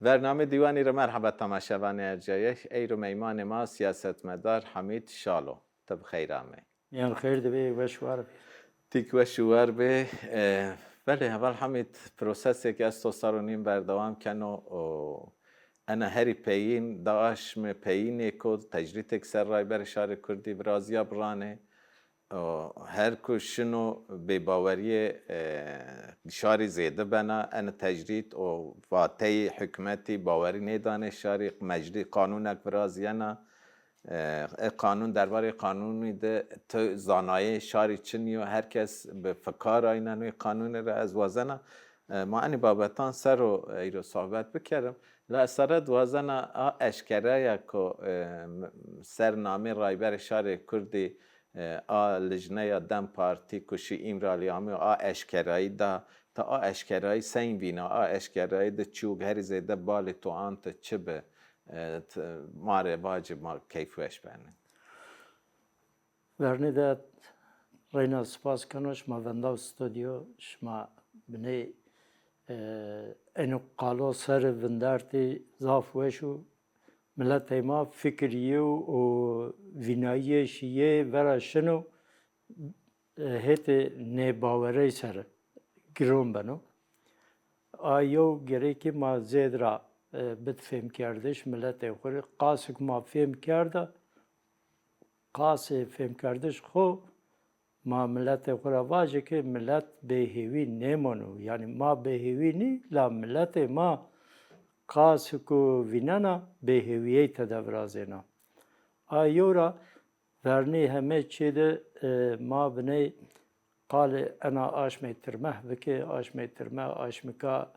برنامه دیوانی رو مرحبا تماشاوان ارجایش ای رو میمان ما سیاستمدار حمید شالو تب خیرامه یان خیر دبی و شوار تیک و شوار به بله اول حمید پروسسی که از تو سرونیم بردوام کنو انا هری پیین داش می پیینی کد تجریت اکسر رای بر شار کردی برازیا برانه هر کشنو به باوری شاری زیده بنا ان تجرید و واتی حکمتی باوری نیدانه شاری مجری قانونک برازیانا قانون درباره قانونی ده تو زانایه شاری چنیو هر کس به فکار آینانوی قانون را از وازنه ما انی بابتان سر رو ایرو صحبت بکردم لسرد وازنه اشکره یکو سرنامه رایبر شار کردی لجنه یا دم پارتی کشی ایمرالیامی اشکرایی دا تا اشکرایی سین بینا اشکرایی دا چوب هری زیده بالی تو آنت چه به ماره باجی ما کیفوش بینه ورنی داد رینا سپاس کنوش ما وندا استودیو شما بنی انو قالو سر وندارتی زافوشو ملت ما فکریو و وینایی شیه ورا شنو هت نه باوری سر گرون بنو آیو گری که ما زید را بد فهم کردش ملت خوری قاسک ما فهم کرده قاسه فهم کردش خو ما ملت خورا واجه که ملت بهیوی نمانو یعنی ما بهیوی نی لا ملت ما قاسکو وینانا بهیویه تدورازینا آیورا ورنی همه چیده ما بنی قال انا آشمی ترمه بکه آشمی ترمه آشمکا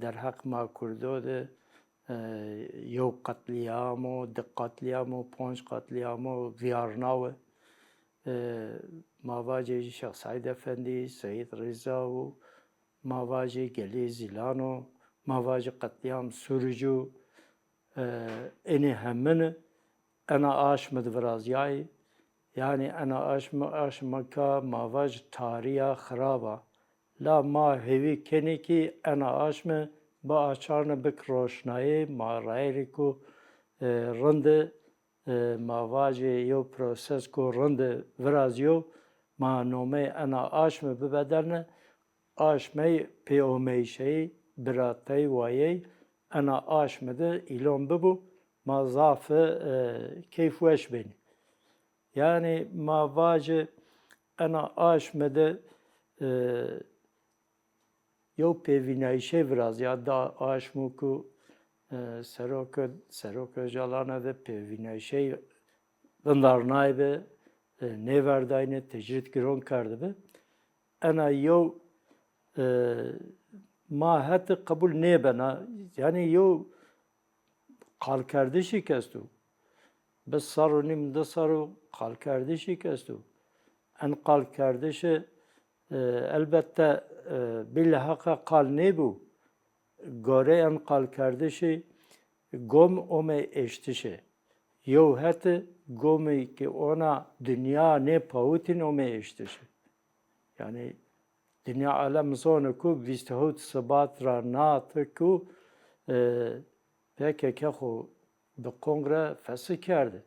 در حق ما کردو ده یو قتلیامو ده قتلیامو پونج قتلیامو ویارناوه ماواجه شخص سعید افندی سعید رضا و ماواجه گلی زیلانو ماواجه قتلیام سورجو اینی همین انا آشمد ورازیای yani ana aşmaka mavaj tariha xaraba la ma hevi keni ki ana aşme ba açarne bik roşnaye ma rayri ku rende mavaje yo proses ku rende viraz yo ma nome ana aşme bibederne aşme peomeyşe biratay vaye ana aşmede ilon bibu ma zafı keyfueş beni yani mavacı ana aşmede yo pevinayşe biraz ya da aşmuku seroka jalana de pevinayşe bunlar be ne verdayne tecrit giron kardı be ana yo ma hat kabul ne bana yani yo kal kardeşi kestu بس صاروا نیم ده صاروا قال کردشی کستو ان قال کردشه البته بالحق قال نیبو گاره ان قال کردشه گم اومه اشتشه یو هت گمی که اونا دنیا نه پاوتین اومه اشتشه yani dünya alem sonu ku vistahut sabat ra naat ku PKK به کنگره فسخ کرده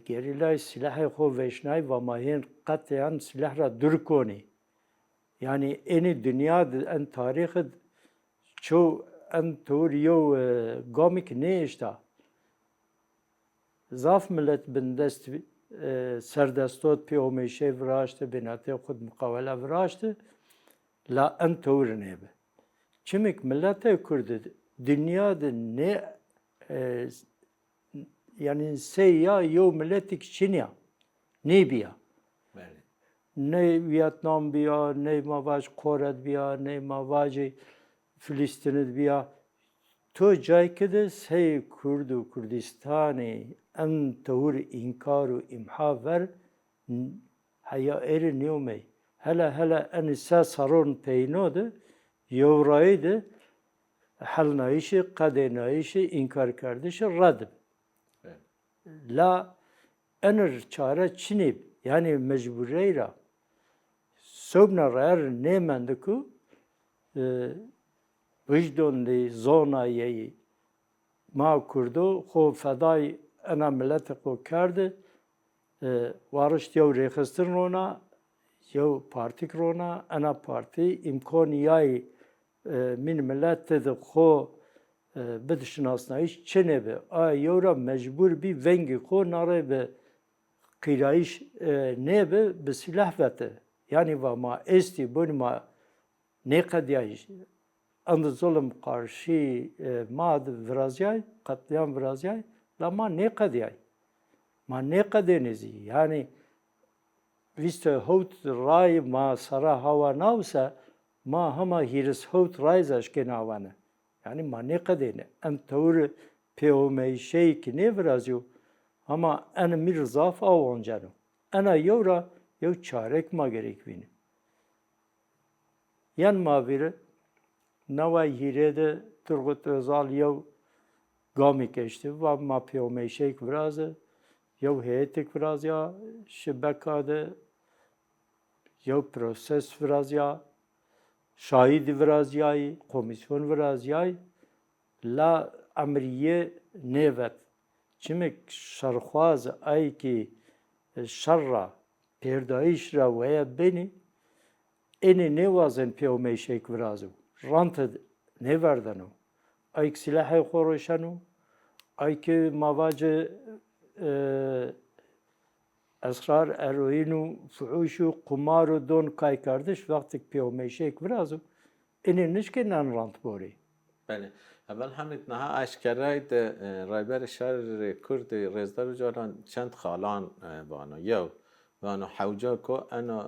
گریلای سلاح خو وشنای و ماهین قطعا سلاح را دور کنی یعنی این دنیا ان تاریخ چو ان توریو گامیک نیشتا زاف ملت بندست سردستوت پی اومیشه وراشته بناته خود مقاوله وراشته لا ان تور نیبه چمک ملت کرده دنیا نه yani seya yo milletik Çin'ya ne biya ne Vietnam biya ne mavaj Kore biya ne mavaj Filistin biya to jay kede sey Kurdu Kurdistani en tevur inkaru imha ver haya eri niyome hele en sa saron peynode yovraydı حل نایشه قد نایشه انکار کردشه رد لا انر چاره چنیب yani mecbureyra sobna rer nemendku وجدان دی زونایی ما کردو خو فدای انا ملت خو کرده وارش یو ریخستر رونا یو پارتی کرونا انا پارتی امکانیای من ملت ده خو بدشناسنایش چنه به یورا مجبور بی ونگی خو ناره به قیرایش نه به سلاح وته yani ve ma esti bunu ma ne kadar and zulüm karşı ma vraziyay katliam vraziyay lama ne kadar ma ne kadar nezi yani viste hot ray ma sara hava navsa ma hama hiris hot rayzaş kenavane yani ma ne kadar ne em tavır peomey şey ki ne vrazio ama en mirzaf avoncanı ana yora yev çarek ma gerek vini. Yan maviri nava hirede Turgut Özal yev gami geçti ve ma peomeşek vrazı yev heyetik vraz ya şibekade yev proses vraz ya şahidi vraz ya komisyon vraz ya la amriye nevet çimek şarxwaz ay ki şerra پیردایش را ویا بینی اینی نوازن پیومیشک ورازو رانت نوردنو ایک سلاح خوروشنو ایک مواج اسرار اروینو فحوشو قمارو دون کای کردش وقتی پیومیشک ورازو اینی نشکه نان رانت بوری بله اول همین نها اشکراید رایبر شهر کرد رزدار جاران چند خالان بانو یو وانو حوجا کو انا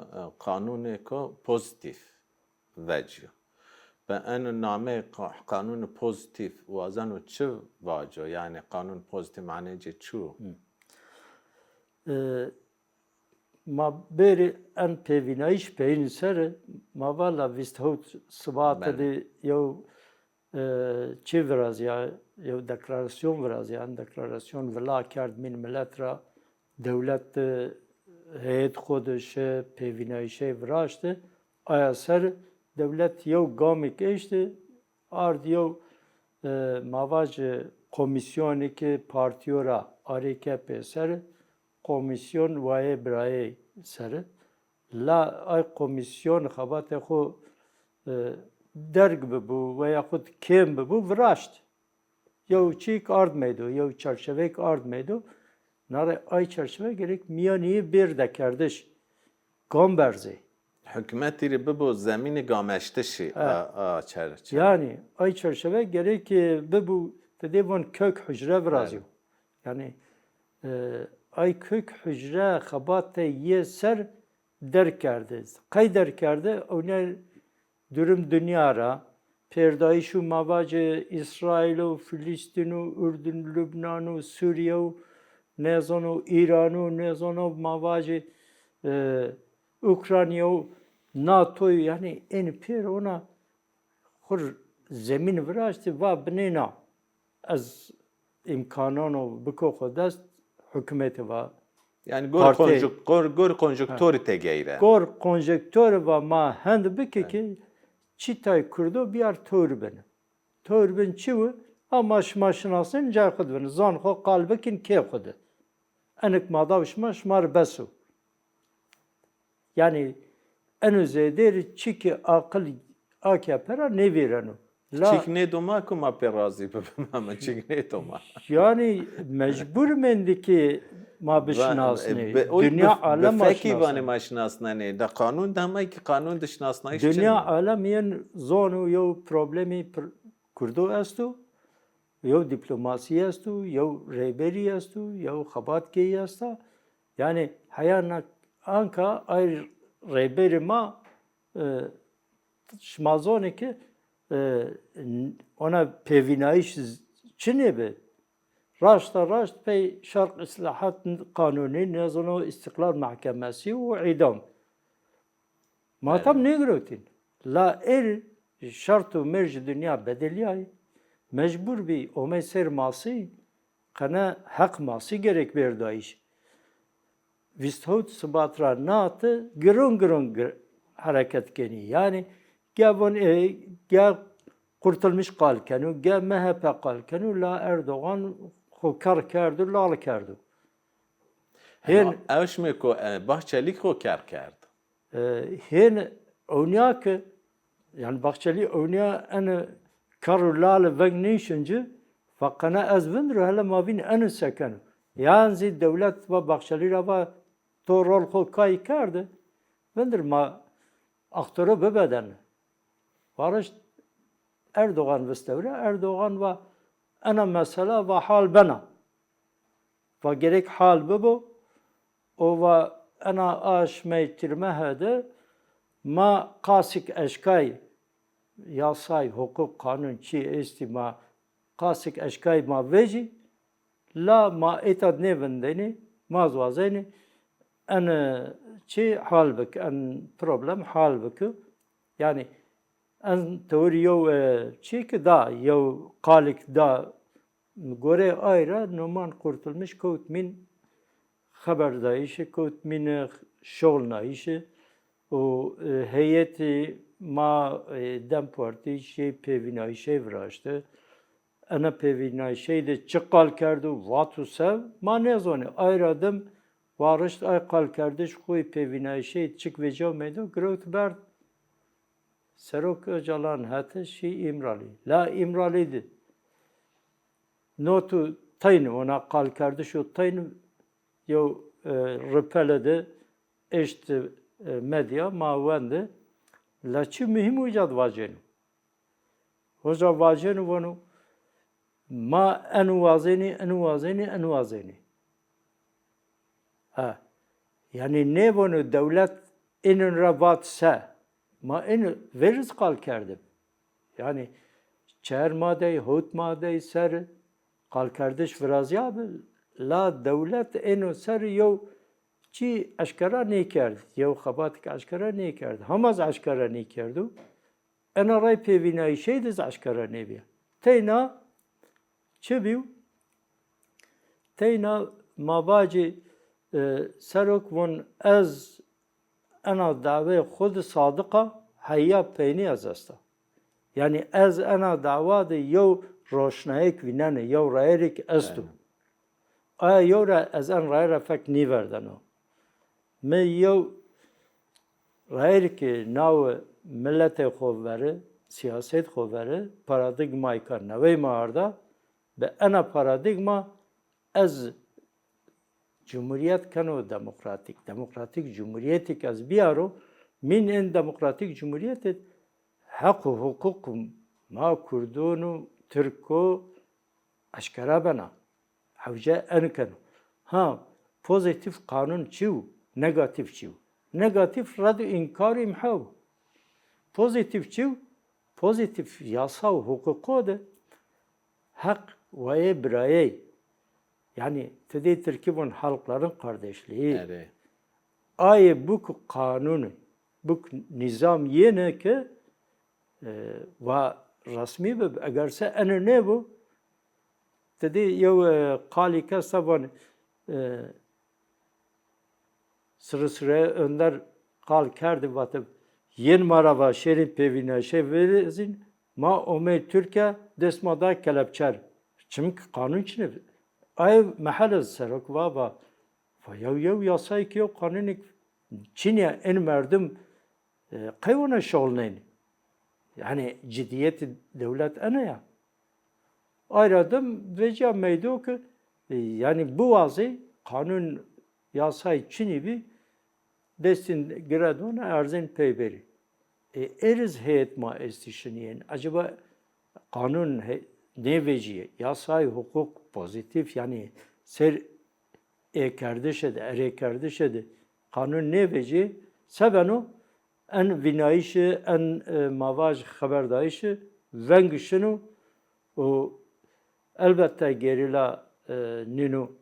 قانون کو پوزیتیف وجه و انا نامه قانون پوزیتیف وازنو چه واجه یعنی قانون پوزیتیف معنی چه ما بری ان پیوینایش پین سر ما والا ویست هوت سبات دی یو چه ورازیا یو دکلاراسیون ورازیا دکلاراسیون ولا کرد من ملت را دولت heyet خودشه پیوینایشه وراشته آیا سر دولت یو گامی کشته آرد یو مواج کمیسیونی که پارتیورا آریکه پی سر کمیسیون وای برای سر لا آی کمیسیون خبات خو درگ ببو و یا خود کم ببو وراشت یو چیک آرد میدو یو چرچوک آرد میدو nare ay çerçeve gerek miyaniye bir de kardeş gamberzi. Hükümeti bu zemini gameşteşi çerçeve. Yani ay çerçeve gerek bu tedevon kök hücre vrazio. Yani ay kök hücre xabate ye ser der kardı. Kay der kardı ona durum dünyara perdayişu mavacı İsrail, Filistin, Ürdün, Lübnan, Suriye نزانو ایرانو نزانو مواج اوکراینیا ناتو یعنی این پیر اونا خور زمین وراشتی و بنینا از امکانانو بکو خود است حکومت و yani gor konjonkturi tegeyre. Gor konjonkturi و ما هند بکی که چی تای کردو بیار توربن. توربن چی و؟ amaş maşınasın car خود بن زان خو قلبکین کی خود انک ماداوشما شمار بسو yani en üzeri çiki akıl akapera ne verenu çik ne doma kuma perazi bama çik ne doma yani mecbur mendiki ma bişnasını dünya alem feki vani maşnasına ne da kanun dama ki kanun dışnasına iş dünya alemiyen zonu yo problemi kurdu astu یو دیپلماسی است و یو ریبری است و یو خبات کی است یعنی حیانا آنکا ای ریبری ما شمازونه که ona پیوینایش چنه به راست پی شرق اصلاحات قانونی نظام استقلال محکمسی و اعدام ما tam ne görüyorsun la şart و مرج dünya bedeliği mecbur bir o meser ması kana hak ması gerek berdayış. Visthout sıbatra natı gırın hareket geni. Yani gavon kurtulmuş kalkenu, ge MHP kalkenu, la Erdoğan خو کار کرد و لال کرد. هن اوش میکو bahçeli خو کار کرد. هن اونیا که yani Bahçeli oynaya en karulal ve nişinci fakana az vindru hala mavin en sekenu. Yani devlet ve Bahçeli rava to rol kol kay kardı. Vindur ma aktörü bebeden. Varış Erdoğan vestavre Erdoğan ve ana mesela ve hal bana. Ve gerek hal bu o ve ana aş meytirme hede ma kasik eşkay yasay hukuk kanun çi estima kasik eşkay ma veji la ma etad nevendeni ma zwazeni en çi hal bek en problem hal bek yani en teori yo çi ki da yo kalik da gore ayra numan kurtulmuş kutmin haberdayışı kutmin şolnayışı o heyeti ma dem parti şey pevinay şey vraştı. Ana pevinay şey de çıkal kerdu vatu sev ma ne zone ayradım varışt ay kal kardeş koy pevinay şey çık ve cameydu growth bert Serok Öcalan hatı şey İmrali la İmrali'di. Notu tayını ona kal kardeş o tayını yo repeledi işte medya mavende laçı mühim ucad vacenu. Hoca vacenu bunu ma enuvazeni. Ha. Yani ne bunu devlet inin rabat se ma en veriz kal kerdim. Yani çer madde, hut madde ser kal kardeş virazi abi la devlet inu ser yo چی اشکرا نکرد یا خبات که اشکرا نکرد همه از اشکرا نکردو انا رای پیوینایی شید از اشکرا نبیا تینا چه بیو؟ تینا ماباجی سرک ون از انا دعوه خود صادقه حیا پینی از است یعنی از انا دعوه ده یو روشنایک ویننه یو رایریک استو آیا یو را از ان رای را فکر نیوردنو من یو رایری که ناو ملت خوبره سیاست خوبره پارادیگمای کار نوی ماردا به انا پارادیگما از جمهوریت کنو دموکراتیک جمهوریتی که از بیارو من این دموکراتیک جمهوریت حق و حقوق ما کردون و ترکو اشکرا بنا حوجه انکنو ها پوزیتیف قانون چیو negatif çiv. Negatif radyo inkar imhav. Pozitif çiv, pozitif yasal hukuku da hak ve birayey. Yani tedi Türkiye'nin halkların kardeşliği. Evet. Ay bu kanunu, bu nizam yine ki ve resmi be eğerse ene ne bu? Tedi yo kalika saban sıra önder kal kerdi vatıp yen marava şerin pevine şey verizin ma ome Türkiye desmada kelepçer. Çünkü kanun içine ay mahalle serok baba fayav yasay ki yok kanunik Çin'e en merdim kayvana şolneyn. Yani ciddiyeti devlet ana ya. Ayradım ve cameydu ki yani bu vazi kanun yasay Çin'i bir destin gradona arzın peyberi. Eriz heyet ma estişiniyen. Acaba kanun ne veciye? Yasay hukuk pozitif yani ser kardeşe de kanun ne veciye? Sebenu en vinayişi en mavaj haberdayışı vengişinu o elbette gerila ninu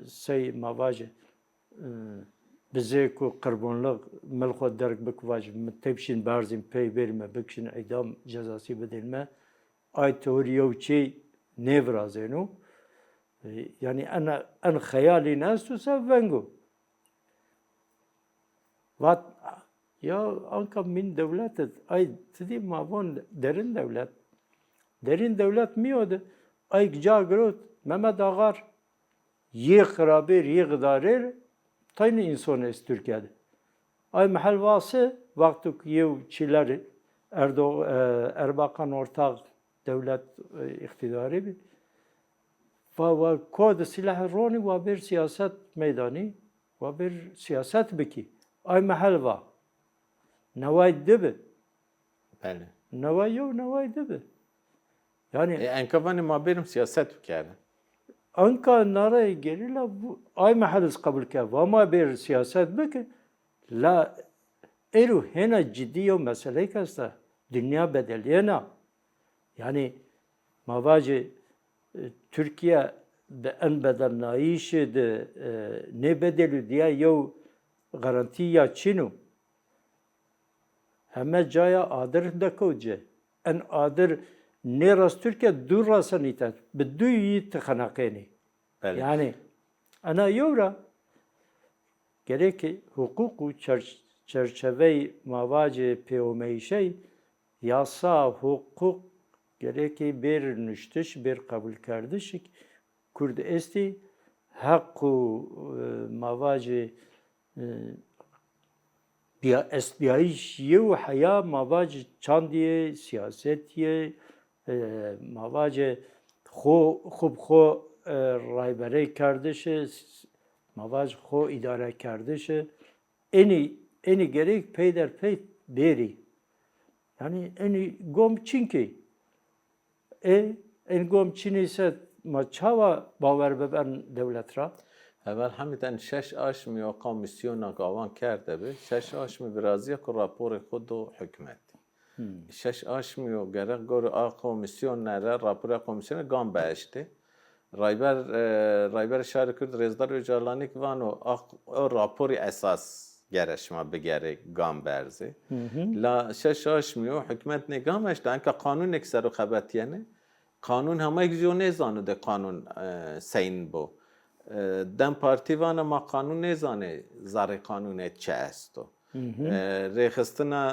سي مواجه بزيكو قربونلغ ملخو درك بكواج متبشين بارزين بي بيرما بكشين اعدام جزاسي بدلما اي توريو شي نيفرازينو يعني انا خيالي ناس تسافنجو وات Ya anka min devletet ay tidi mavon derin devlet miyordu. Ay cagrot Mehmet Ağar ye kırabir ye gıdarir tayni insan es Türkiye'de. Ay mahal vası vaktuk yev çiler Erbakan ortak devlet iktidarı bir. Ve kod silah roni ve bir siyaset meydani ve bir siyaset biki. Ay mahal va. Nevay dibi. بله Nevay yok, nevay dibi. Yani انکوانی ما بریم سیاست کرده Anka naraya gelirler bu ay mahaliz kabul ke ama bir siyaset biki. La eru hena ciddi o mesele kasta. Dünya bedeliyena. Yani mavacı Türkiye de en bedel naişi de ne bedeli diye yo garanti ya Çin'u. Heme caya adır da koce. En adır ne ras Türkiye dur rasan itat. Bedü yi tıkanakeni. بله Yani ana yora gerek ki hukuku çerçeve mavacı peyomeyşey yasa hukuk gerek ki bir nüştüş bir kabul kardeşik Kurd esti hakkı mavacı بیا اسبیایش یه و حیا مواج چندیه سیاستیه مواج خوب رایبری کردشه مواج خو اداره کردشه اینی gerek pey der pey beri yani eni gom çinki en gom çin ise ma çava baver beben devlet ra اول همیتن شش آشمی و کمیسیون آگاوان کرده به شش آشمی برازیل که راپور خود و حکمت شش آشمی و گرگ گور کمیسیون نره راپور کمیسیون گام بهشته رایبر شهر کرد رزدار و جالانی که وانو راپور اساس گرش ما بگره گام برزه لا شش آشمی و حکمت نگامش دن که قانون اکسر و خبتیانه قانون همه یک جو نیزانه ده قانون سین بو دم پارتی وانا ما قانون نیزانه زار قانون چه استو ریخستنا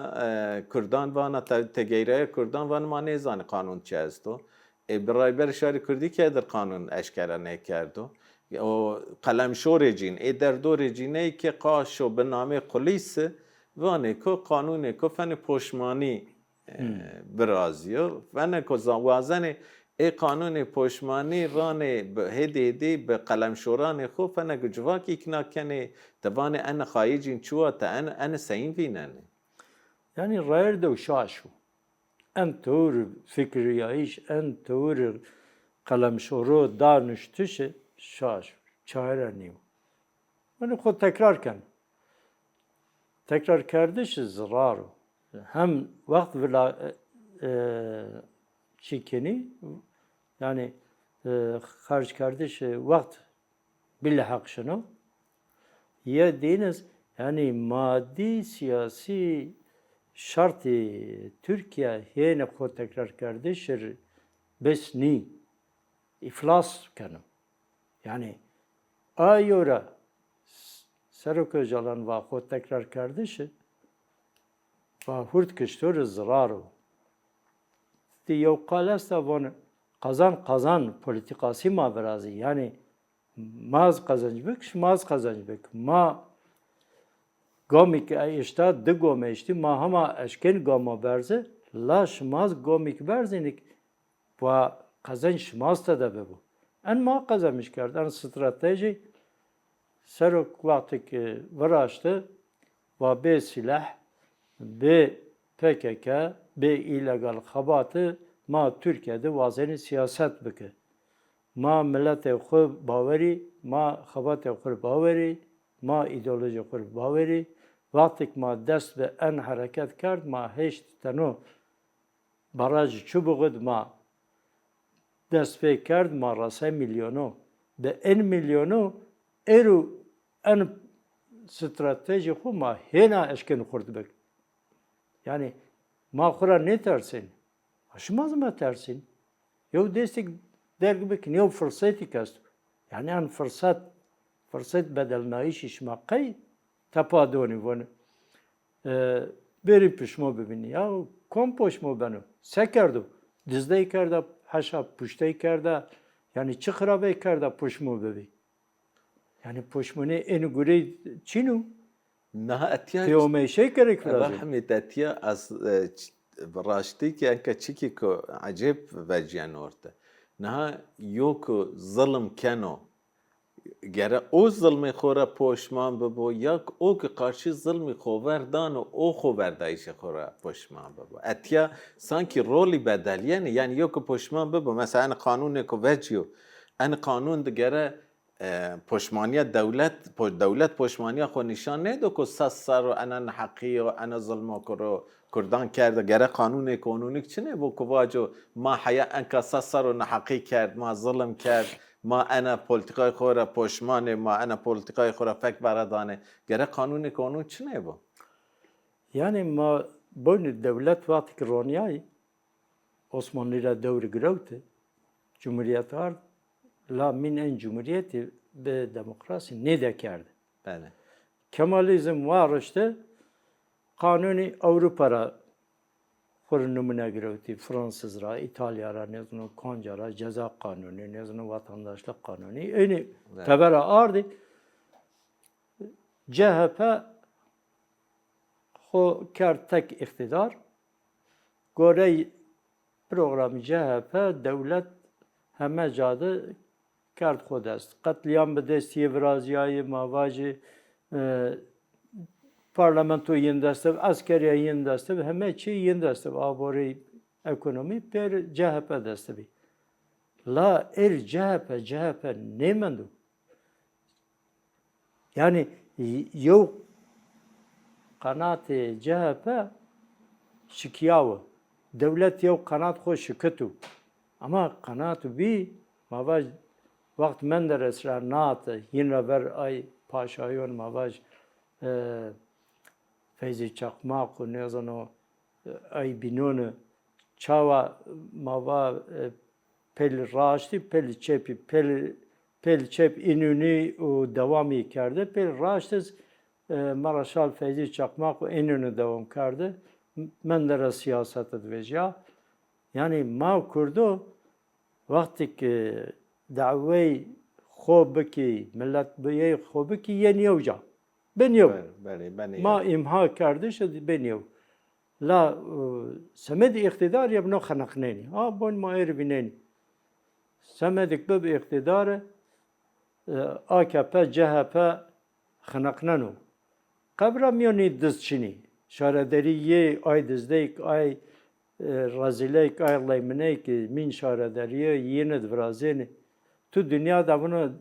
کردان وانا تغییره کردان وانا ما نیزانه قانون چه استو برای بر شهر کردی که در قانون اشکره نکردو و قلمشو رجین در دو رجینه که قاشو به نام قلیس وانه که قانون که فن پشمانی برازیو فن که وازنه ای قانون پشمانی رانه به هدی به قلم شوران خوب فنگ جواکی کنا کنه توانه ان خایجین چوا تا ان سین ویننه yani rayr de şaşu en tur fikriyayış en tur kalem şoru danıştışı şaş çare yani خود tekrar kardeş zarar hem vakt vela çikeni yani karşı kardeş vakt bilhak şunu ya deniz yani maddi siyasi şartı Türkiye yine ko tekrar kardeşler besni iflas kanım yani ayora Serok Öcalan ve ko tekrar kardeşi ve hurt kıştır zararı diye kalasta von kazan politikası ma birazi yani maz kazanç bek ma gomik işte de gomeşti ma hama eşken goma berze laş maz gomik berzenik ve kazanç masta da bu en ma kazanmış kardan strateji serok vakti ki varaştı ve be silah be PKK be illegal habatı ma Türkiye'de vazeni siyaset bike. Ma millete xu baveri, ma habatı xu baveri, ma ideoloji xu baveri. Vaktik ma dest ve en hareket kard ma heşt tano baraj çubuğud ma dest ve kard ma rasa milyonu. Be en milyonu eru en strateji xu ma hena eşken xurd bek. Yani ma xura ne tersin? Aşmaz mı tersin? Yo destek dergi ki ne fırsatı kast. Yani an fırsat bedel naiş işmakay tapadoni bunu. بری پشمو ببینی یا کم پشمو بنو سه کردو دزده کرده حشا پشته کرده یعنی چه خرابه کرده پشمو ببی یعنی پشمونه اینو گوری چینو نه اتیا تیومیشه کرک اول فرازی حمید اتیا از راشتی که انکه چیکی که عجب وجیان ارده نه یو که ظلم کنو گره او ظلم خوره پشمان ببو یا او که قارشی ظلم خوردان و او خوردایش خوره پشمان ببو اتیا سانکی رولی بدلیه یعنی یو که پشمان ببو مثلا قانون که وجیو ان قانون دگره پشمانی دولت پشمانی خو نشان نده که سر و انا حقی و انا ظلم کرو کردان کرده گره قانونی چه نه بو که واجو ما حیا انکا سر و نحقی کرد ما ظلم کرد ما انا پولیتیکای خورا پشمانه ما انا پولیتیکای خورا فکر بردانه گره قانون چه نه بو یعنی ما بون دولت وقتی که رانیای عثمانی را دور گروته جمهوریت ها لا من این جمهوریتی به دموکراسی نده کرده بله کمالیزم وارشته قانونی اروپا را خور نمونه گرفتی فرانسز را ایتالیا را نزنو کنجا را جزا قانونی نزنو vatandaşlık قانونی اینی تبر آردی CHP خو کرد تک اقتدار گوره program CHP devlet همه جاده کرد خود است قتلیان به دستی ورازیای مواجه parlamento yendaste, askeriye yendaste, همه چی yendaste. آباری ekonomi per CHP deste bi. La CHP nemendo. Yani yok kanat CHP şikiyav. Devlet yok kanat hoş şikatu. Ama kanat bi mavaj vakt Menderes ra naat yine ver ay paşayon mavaj Feyzi Çakmak و نزانو ای بینون چاوا ماوا پل راشتی پل چپ اینونی و دوامی کرده پل راشتز مارشال فیضی چakmak و اینونی دوام کرده من در سیاست دویجا یعنی ما کردو وقتی که دعوی خوب کی ملت بیه خوب کی یعنی اوجا بنیو ما امها کرده شد بنیو لا سمد اقتدار یبنو خنقنینی بون ما بینینی سمدک بب اقتدار AKP CHP خنقننو قبل میونی دزچینی شاردریه ay dizdeyik ay razileyik ay laymeneyik min şaraderiye yine dvrazeni tu dünyada bunu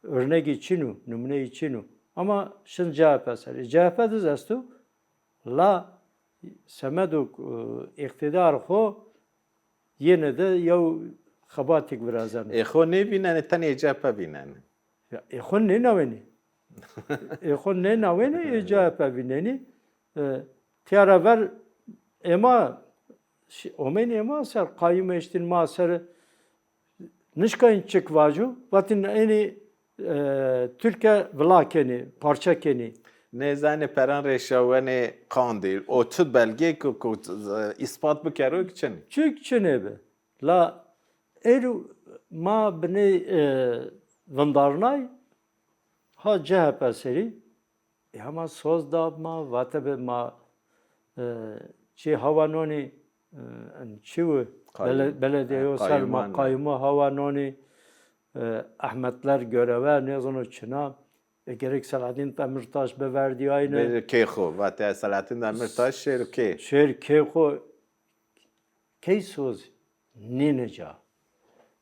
örnek içinu numune içinu ama şimdi CHP seri. CHP dizestu la semeduk iktidar xo yine de yav xabatik birazan. Xo ne binen tane CHP binen. Xo ne naveni? Xo ne naveni CHP bineni? Tiyara ver ema omen ema ser kayyum eştin maser nişkayın çıkvaju vatin eni Türkiye vlakeni, parçakeni. Nezane peran reşavene kandil. O tut belge ki ispat bikero kiçen. Çık çenebe. La eru ma bne vandarnay ha CHP seri. Ama söz da ma vatabe ma çi havanoni çi belediye sarma kayyumu havanoni Ahmetler göreve ne zaman çına gerek Selahattin Demirtaş be verdiği aynı. Keyxo, vate Selahattin Demirtaş şer ke. Şer keyxo keysoz neneca.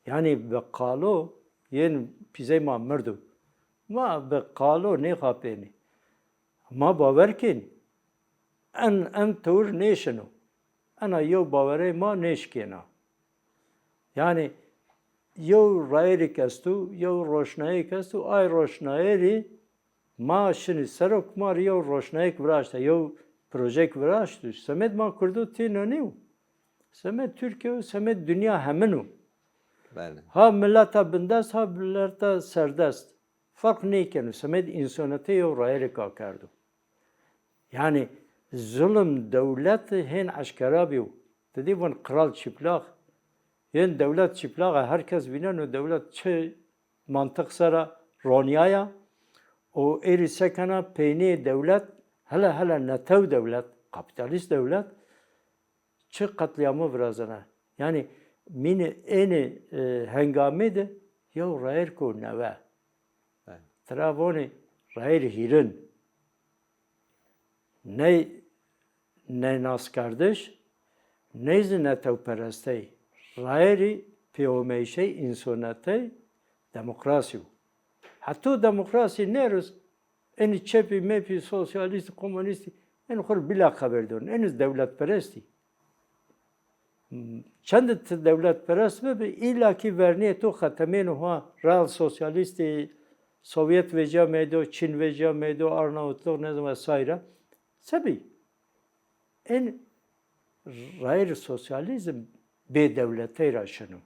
Yani beqalo yen pizema merdu. Ma beqalo ne khapeni. Ma baverkin en tur neşenu. Ana yo bavere ma neşkena. Yani یو رایری کستو یو روشنایی کستو آی روشنایی ما شنی سرک مار یو روشنایی براشته یو پروژه براشته سمت ما کردو تی نونیو سمت ترکیه و سمت دنیا همینو ها ملت بندست ها ملت سردست فرق نیکنو سمت انسانیتی یو رایری کا کردو yani ظلم دولت هن عشکرا بیو تدی ون قرال چپلاق ین دولت چپلاق herkes binen o devlet çe mantık sara roniaya o eri sekana peyni devlet hele netev devlet kapitalist devlet çe katliamı birazana yani mini eni hengamede ya rayer ko neve travoni rayer hirin ne nas kardeş ne netev perestey rayeri piyomeyşe insonete demokrasi. Hatta demokrasi neruz? En çepi, mepi, sosyalist, komünist, en hor bila haber dön. Eniz devlet peresti. Çend devlet perest ve illaki verniye to hatemenu ha real sosyalisti Sovyet veca medo, Çin veca medo, Arnavutluk ne zaman vesaire. Sebi en rayeri sosyalizm be devlete raşını.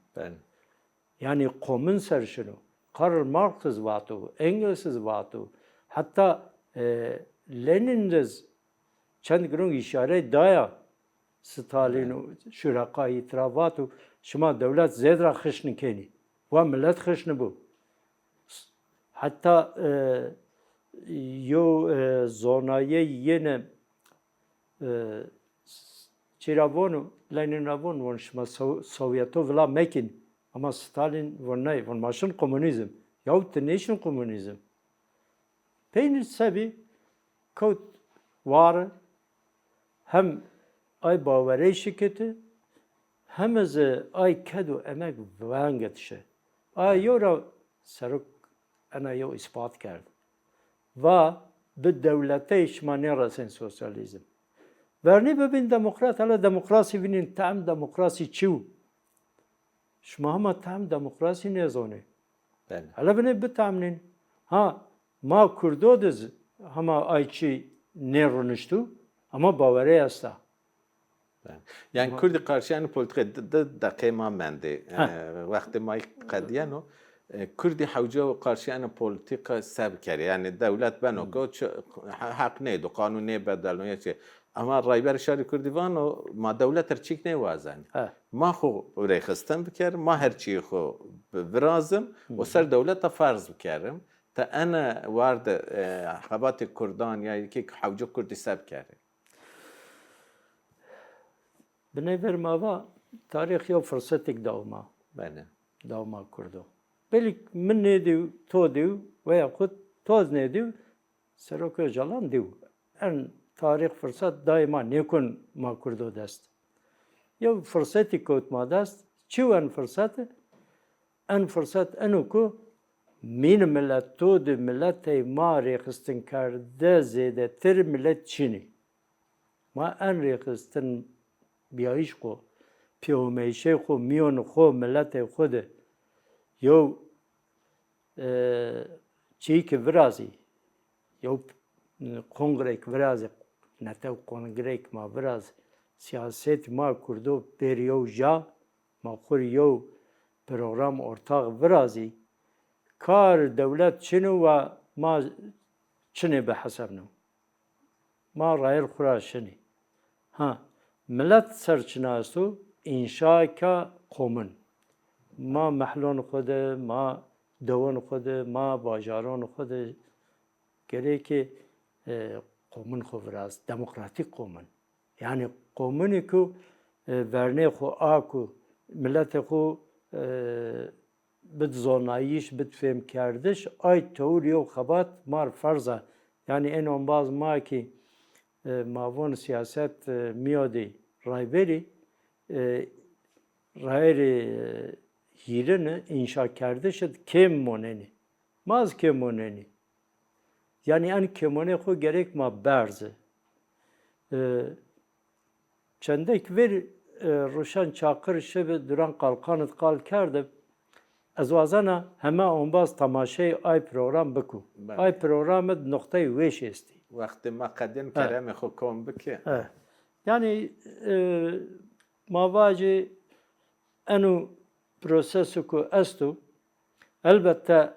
Yani komün serşını. Karl Marx vatu, Engels vatu. Hatta Lenin'diz çend gün işaret daya Stalin şuraka itirafatu şuma devlet zedra xışnı keni. Ve millet xışnı bu. Hatta yo zonayı yine Çiravonu, Leninavon von şma Sovyeto vla mekin. Ama Stalin von ne? Von maşın komünizm. Yahut da neşin komünizm. Peynir sebi kod var hem ay bavere şirketi hem az ay kedu emek vangetişe. Ay yora sarık ana yo ispat kerdi. Ve bir devlete işmane rasen sosyalizm. Verni bebin demokrat hala demokrasi binin tam demokrasi çiw. Şma hama tam demokrasi ne zone. Hala bine bitamnin. Ha ma Kurdodiz hama ayçi ne runuştu ama bavare asta. Yani Kurdi karşıyanı politika dakika mende. Vakti may kadiyano Kurdi havca karşıyanı politika seb kere. Yani devlet ben o hak neydi kanun ne bedel ne şey. Ama rayber şari Kurdivan o ma devlet erçik ne vazan. Ma xo reyxistan bikerim, ma herçi xo birazım. O ser devlete farz bikerim. Ta ana vardı habat Kurdan ya ki havca Kurdi seb kere. Benever mava tarih ya fırsatık davma. Bene. Davma kurdu. Belik min ne diyor, to diyor veya kut toz ne diyor, Serok Öcalan diyor. En tarih fırsat daima nekun ma kurdu dest. Ya fırsatı kutma dest, çiven fırsatı, en fırsat enuku min millet to de millete ma rekistin karde zede tir millet Çin'i. Ma en rekistin بیایش کو پیومیشه کو میون خو ملت خود یو چی که ورازی یو کنگره که ورازی نتو کنگره که ما وراز سیاست ما کردو پریو جا ما خوری یو پروگرام ارتاق ورازی کار دولت چنو و ما چنه به حسب نو ما رایل خورا شنی ها ملت سرچناسو انشاء کا قومن ما محلون خود ما دوان خود ما باجاران خود گره که قومن خود راست دموکراتیک قومن یعنی قومنی که ورنه خو آکو ملت خو بد زوناییش بد فهم کردش آی توری و خبات مار فرضه یعنی این اون باز ما که ماون سیاست میادی رایبری رایری هیرن انشا کرده شد کم موننی ماز کم موننی یعنی ان کمونه خو gerek ما برزه چندک ور روشن çakır şebe duran kalkanıt kal kerdi azvazana hemen onbaz tamaşay ay program beku ay programı noktayı veş esti وقتی ما قدیم کرم خو کم بکه. Yani mavacı enu prosesu ku estu elbette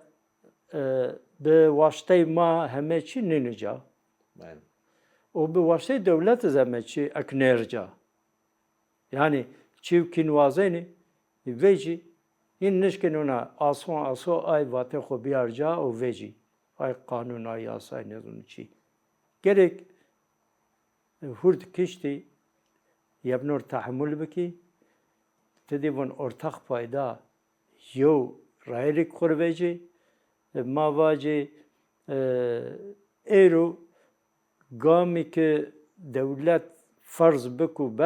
be vaştay ma heme çi ninja. و به واسطه دولت زمه چی اکنرجا yani çiv kinvazeni veci in nişkenuna aso ay vate xo biyarca o veci ay kanun ay yasay nezun çi gerek hurd kişti yabnur tahammül biki tedivun ortak payda yo raylik kurveci mavaci ero gami ki devlet farz biku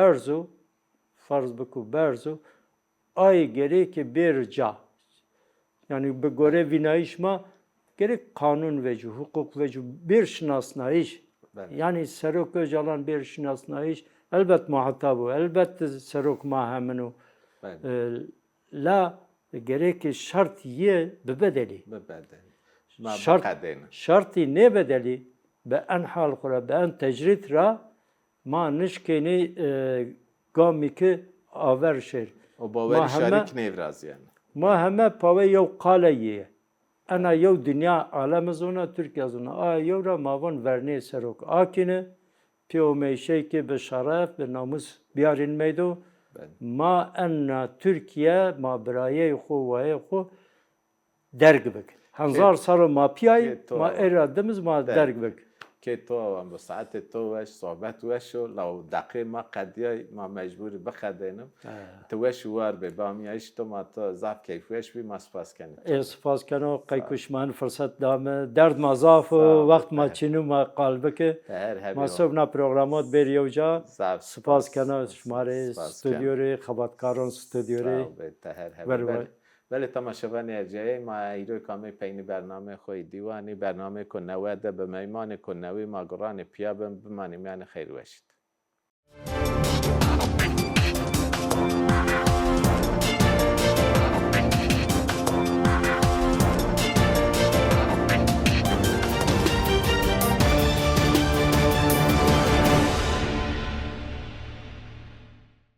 berzu ay gerek bir ca yani bir görev vinayışma gerek kanun veci hukuk veci bir şinasnayiş yani Serok Öcalan bir şinasnayiş elbet muhatabı elbet Serok mahamenu la gerek şart ye bebedeli şartı ne bedeli be en hal kura be en tecrit ra ma nişkeni gamiki aver şer. O baveri şarik nevraz yani. Ma heme pave yev kaleyi. Ana yev dünya alem zona Türkiye zona. A yevra mavan verne serok. Akine piyo meşeyki be şaraf be namus biyarin meydo. Ma enna Türkiye ma biraye xo ve xo derg bek. Hanzar sarı ma piyay ma erademiz ma derg bek. که تو هم با ساعت تو وش صحبت وش و لو دقیق ما قدیای ما مجبوری بخدینم تو وش وار به بامیایش تو ما تو ضعف کیفیش بی ما سپاس کنیم سپاس کنم قیکوشمان فرصت دامه درد ما ضعف و وقت ما چینو ما قلبه که ما صبحنا پروگرامات بریو جا سپاس کنم شماره استودیوری خبرکاران استودیوری ولی تماشاگران ارجعی ما ایروی کامی پینی برنامه خوی دیوانی برنامه کنوده به میمان کنوی ما گران پیابم بمانیم یعنی خیر وشید